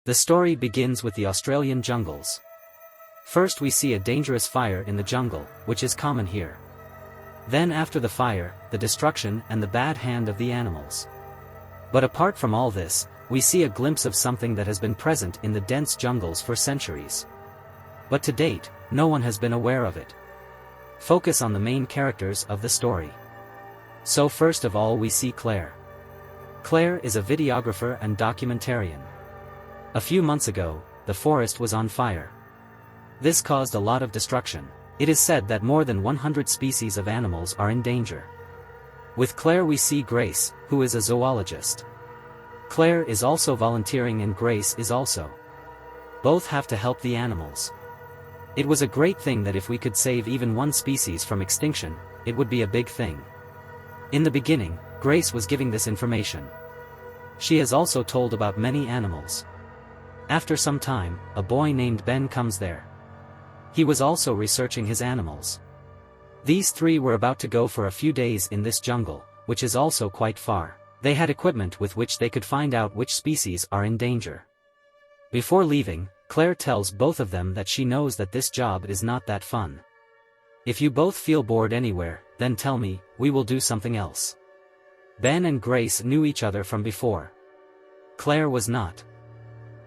The story begins with the Australian jungles. First we see a dangerous fire in the jungle, which is common here. Then after the fire, the destruction and the bad hand of the animals. But apart from all this, we see a glimpse of something that has been present in the dense jungles for centuries. But to date, no one has been aware of it. Focus on the main characters of the story. So first of all we see Claire. Claire is a videographer and documentarian. A few months ago, the forest was on fire. This caused a lot of destruction. It is said that more than 100 species of animals are in danger. With Claire we see Grace, who is a zoologist. Claire is also volunteering and Grace is also. Both have to help the animals. It was a great thing that if we could save even one species from extinction, it would be a big thing. In the beginning, Grace was giving this information. She has also told about many animals. After some time, a boy named Ben comes there. He was also researching his animals. These three were about to go for a few days in this jungle, which is also quite far. They had equipment with which they could find out which species are in danger. Before leaving, Claire tells both of them that she knows that this job is not that fun. If you both feel bored anywhere, then tell me, we will do something else. Ben and Grace knew each other from before. Claire was not.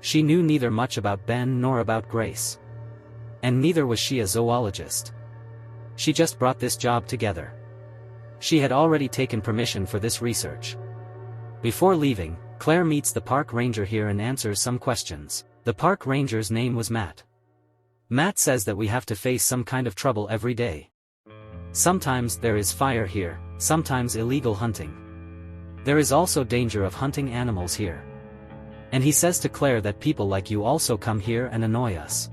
She knew neither much about Ben nor about Grace. And neither was she a zoologist. She just brought this job together. She had already taken permission for this research. Before leaving, Claire meets the park ranger here and answers some questions. The park ranger's name was Matt. Matt says that we have to face some kind of trouble every day. Sometimes there is fire here, sometimes illegal hunting. There is also danger of hunting animals here. And he says to Claire that people like you also come here and annoy us.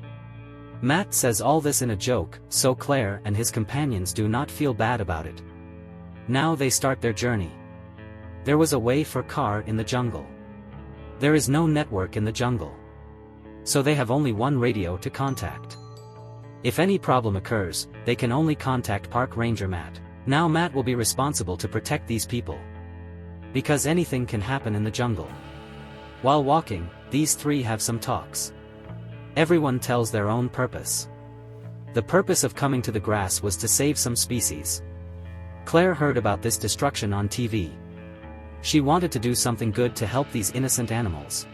Matt says all this in a joke, so Claire and his companions do not feel bad about it. Now they start their journey. There was a way for car in the jungle. There is no network in the jungle. So they have only one radio to contact. If any problem occurs, they can only contact Park Ranger Matt. Now Matt will be responsible to protect these people. Because anything can happen in the jungle. While walking, these three have some talks. Everyone tells their own purpose. The purpose of coming to the grass was to save some species. Claire heard about this destruction on TV. She wanted to do something good to help these innocent animals.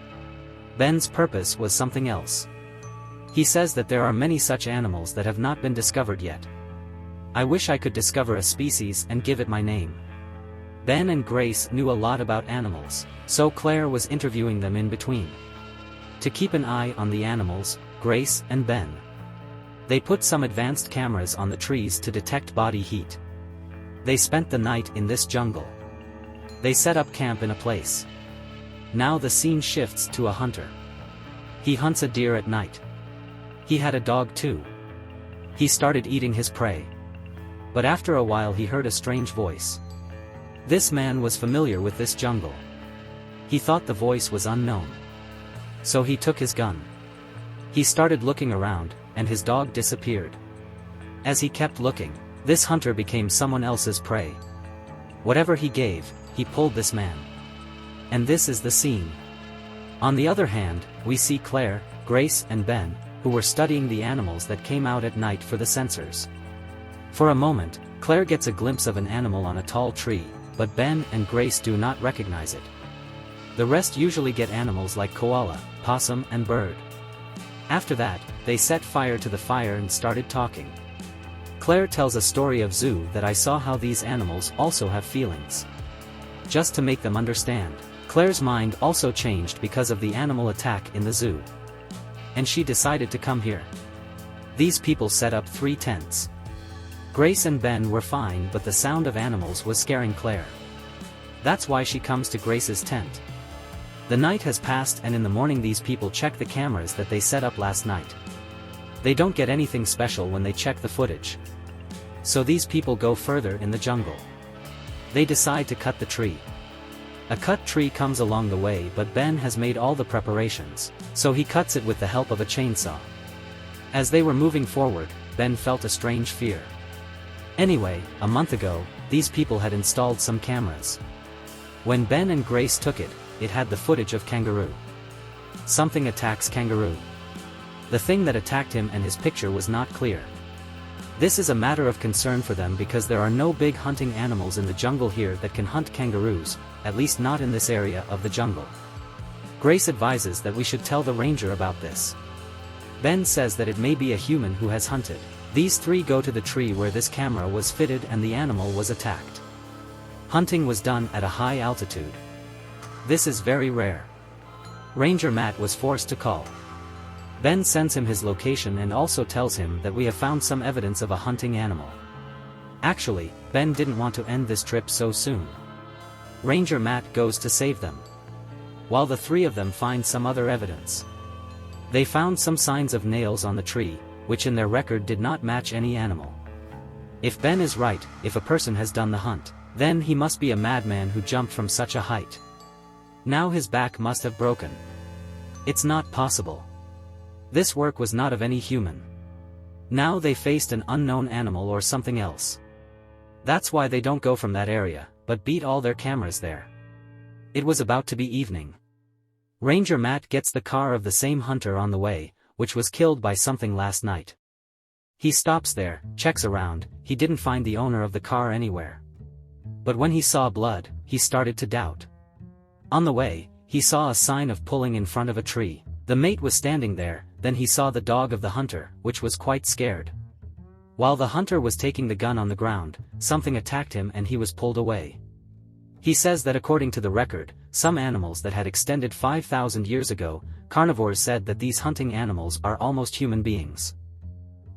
Ben's purpose was something else. He says that there are many such animals that have not been discovered yet. I wish I could discover a species and give it my name. Ben and Grace knew a lot about animals, so Claire was interviewing them in between. To keep an eye on the animals, Grace and Ben. They put some advanced cameras on the trees to detect body heat. They spent the night in this jungle. They set up camp in a place. Now the scene shifts to a hunter. He hunts a deer at night. He had a dog too. He started eating his prey. But after a while he heard a strange voice. This man was familiar with this jungle. He thought the voice was unknown. So he took his gun. He started looking around, and his dog disappeared. As he kept looking, this hunter became someone else's prey. Whatever he gave, he pulled this man. And this is the scene. On the other hand, we see Claire, Grace and Ben, who were studying the animals that came out at night for the sensors. For a moment, Claire gets a glimpse of an animal on a tall tree, but Ben and Grace do not recognize it. The rest usually get animals like koala, possum and bird. After that, they set fire to the fire and started talking. Claire tells a story of zoo that I saw how these animals also have feelings. Just to make them understand. Claire's mind also changed because of the animal attack in the zoo. And she decided to come here. These people set up 3 tents. Grace and Ben were fine, but the sound of animals was scaring Claire. That's why she comes to Grace's tent. The night has passed and in the morning these people check the cameras that they set up last night. They don't get anything special when they check the footage. So these people go further in the jungle. They decide to cut the tree. A cut tree comes along the way, but Ben has made all the preparations, so he cuts it with the help of a chainsaw. As they were moving forward, Ben felt a strange fear. Anyway, a month ago, these people had installed some cameras. When Ben and Grace took it, it had the footage of kangaroo. something attacks kangaroo. The thing that attacked him and his picture was not clear. This is a matter of concern for them because there are no big hunting animals in the jungle here that can hunt kangaroos, at least not in this area of the jungle. Grace advises that we should tell the ranger about this. Ben says that it may be a human who has hunted. These three go to the tree where this camera was fitted and the animal was attacked. Hunting was done at a high altitude. This is very rare. Ranger Matt was forced to call. Ben sends him his location and also tells him that we have found some evidence of a hunting animal. Actually, Ben didn't want to end this trip so soon. Ranger Matt goes to save them. While the three of them find some other evidence. They found some signs of nails on the tree, which in their record did not match any animal. If Ben is right, if a person has done the hunt, then he must be a madman who jumped from such a height. Now his back must have broken. It's not possible. This work was not of any human. Now they faced an unknown animal or something else. That's why they don't go from that area, but beat all their cameras there. It was about to be evening. Ranger Matt gets the car of the same hunter on the way, which was killed by something last night. He stops there, checks around, he didn't find the owner of the car anywhere. But when he saw blood, he started to doubt. On the way, he saw a sign of pulling in front of a tree. The mate was standing there, then he saw the dog of the hunter, which was quite scared. While the hunter was taking the gun on the ground, something attacked him and he was pulled away. He says that according to the record, some animals that had extended 5,000 years ago, carnivores said that these hunting animals are almost human beings.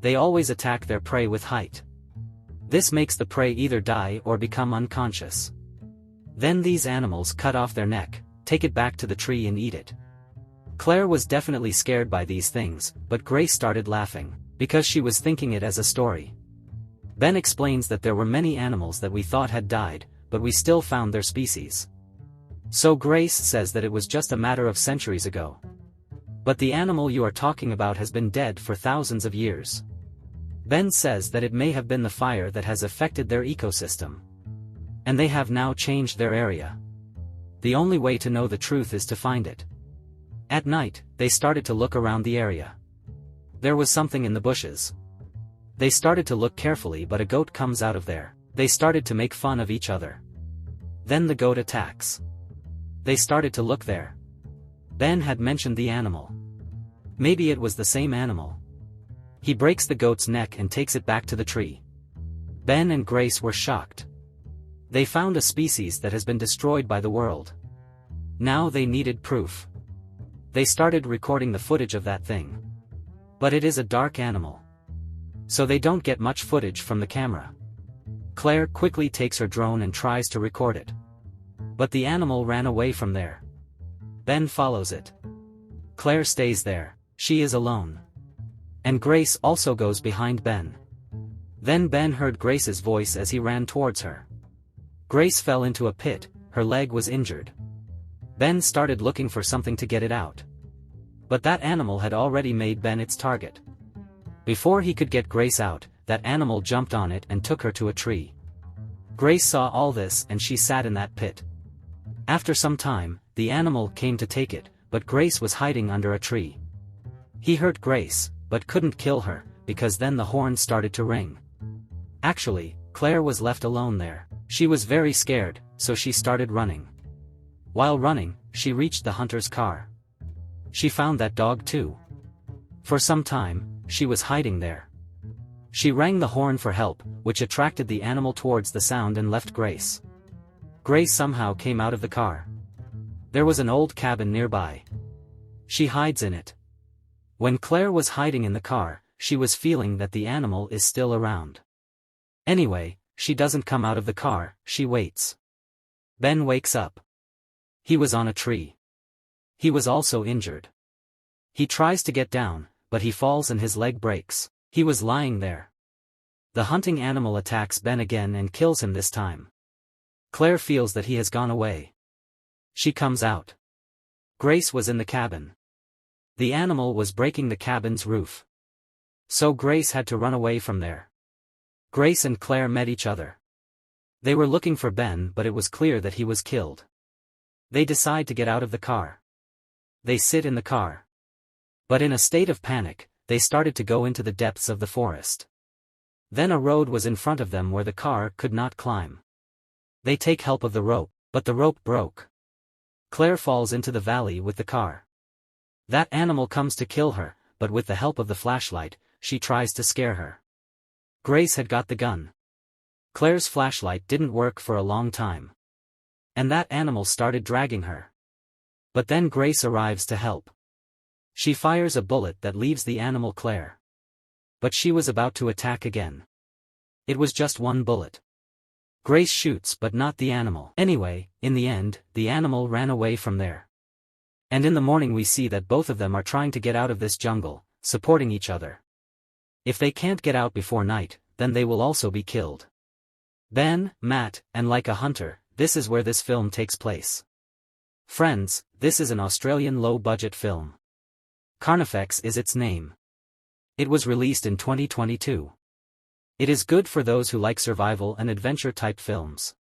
They always attack their prey with height. This makes the prey either die or become unconscious. Then these animals cut off their neck, take it back to the tree and eat it. Claire was definitely scared by these things, but Grace started laughing, because she was thinking it as a story. Ben explains that there were many animals that we thought had died, but we still found their species. So Grace says that it was just a matter of centuries ago. But the animal you are talking about has been dead for thousands of years. Ben says that it may have been the fire that has affected their ecosystem. And they have now changed their area. The only way to know the truth is to find it. At night, they started to look around the area. There was something in the bushes. They started to look carefully, but a goat comes out of there. They started to make fun of each other. Then the goat attacks. They started to look there. Ben had mentioned the animal. Maybe it was the same animal. He breaks the goat's neck and takes it back to the tree. Ben and Grace were shocked. They found a species that has been destroyed by the world. Now they needed proof. They started recording the footage of that thing. But it is a dark animal. So they don't get much footage from the camera. Claire quickly takes her drone and tries to record it. But the animal ran away from there. Ben follows it. Claire stays there, she is alone. And Grace also goes behind Ben. Then Ben heard Grace's voice as he ran towards her. Grace fell into a pit, her leg was injured. Ben started looking for something to get it out. But that animal had already made Ben its target. Before he could get Grace out, that animal jumped on it and took her to a tree. Grace saw all this and she sat in that pit. After some time, the animal came to take it, but Grace was hiding under a tree. He hurt Grace, but couldn't kill her, because then the horn started to ring. Actually, Claire was left alone there. She was very scared, so she started running. While running, she reached the hunter's car. She found that dog too. For some time, she was hiding there. She rang the horn for help, which attracted the animal towards the sound and left Grace. Grace somehow came out of the car. There was an old cabin nearby. She hides in it. When Claire was hiding in the car, she was feeling that the animal is still around. Anyway, she doesn't come out of the car, she waits. Ben wakes up. He was on a tree. He was also injured. He tries to get down, but he falls and his leg breaks. He was lying there. The hunting animal attacks Ben again and kills him this time. Claire feels that he has gone away. She comes out. Grace was in the cabin. The animal was breaking the cabin's roof. So Grace had to run away from there. Grace and Claire met each other. They were looking for Ben, but it was clear that he was killed. They decide to get out of the car. they sit in the car. But in a state of panic, they started to go into the depths of the forest. Then a road was in front of them where the car could not climb. They take help of the rope, but the rope broke. Claire falls into the valley with the car. That animal comes to kill her, but with the help of the flashlight, she tries to scare her. Grace had got the gun. Claire's flashlight didn't work for a long time. And that animal started dragging her. But then Grace arrives to help. She fires a bullet that leaves the animal Claire. But she was about to attack again. It was just one bullet. Grace shoots but not the animal. Anyway, in the end, the animal ran away from there. And in the morning we see that both of them are trying to get out of this jungle, supporting each other. If they can't get out before night, then they will also be killed. Ben, Matt, and Like a Hunter, this is where this film takes place. Friends, this is an Australian low-budget film. Carnifex is its name. It was released in 2022. It is good for those who like survival and adventure-type films.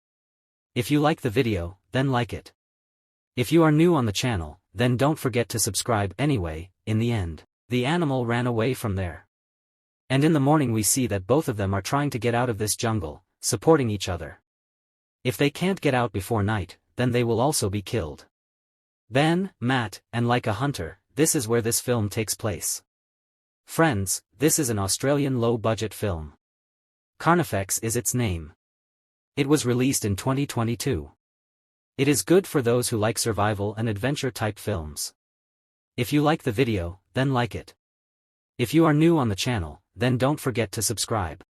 If you like the video, then like it. If you are new on the channel, then don't forget to subscribe anyway. In the end, the animal ran away from there. And in the morning we see that both of them are trying to get out of this jungle, supporting each other. If they can't get out before night, then they will also be killed. Ben, Matt, and Like a Hunter, this is where this film takes place. Friends, this is an Australian low-budget film. Carnifex is its name. It was released in 2022. It is good for those who like survival and adventure-type films. If you like the video, then like it. If you are new on the channel, then don't forget to subscribe.